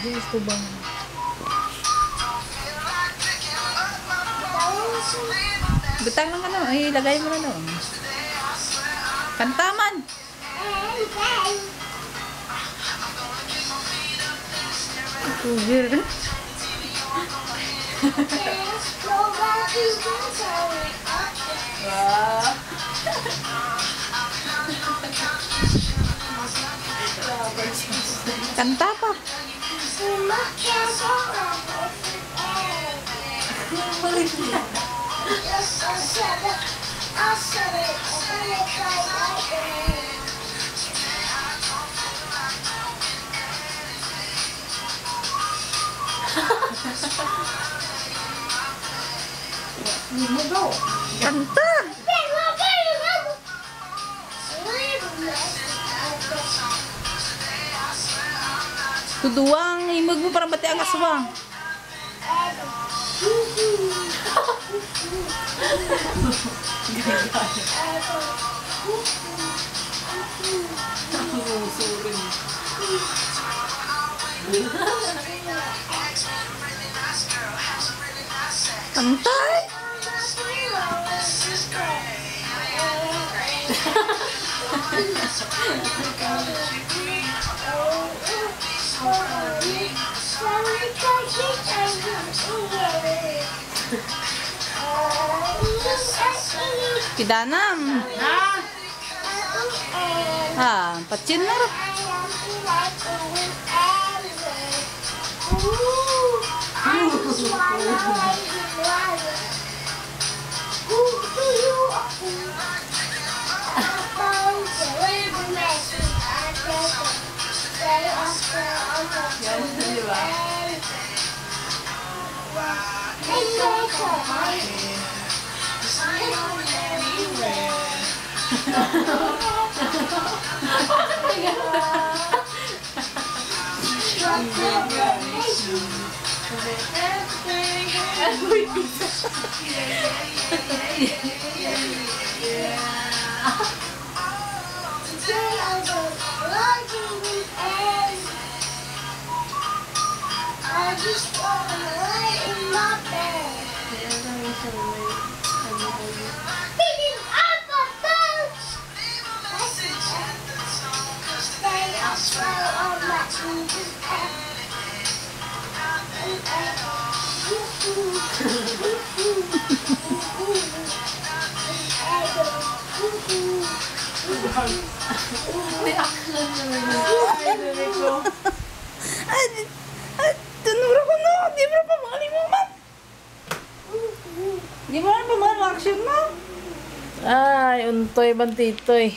Gusto ba? Butang lang ano, ilagay mo na doon. Kantaman! Tugir. Kanta pa. Kanta. Tuduang imag mo para bati ang aswang. Kantay. Kidanam. Patsin na rin. I just want to lay in my bed. Picking up a boat. Stay up slow on my Jesus head. Tunuro ko no. Di mo na pamalimuman. Di mo na pamalimuman action mo. Ay, untoy bantitoy.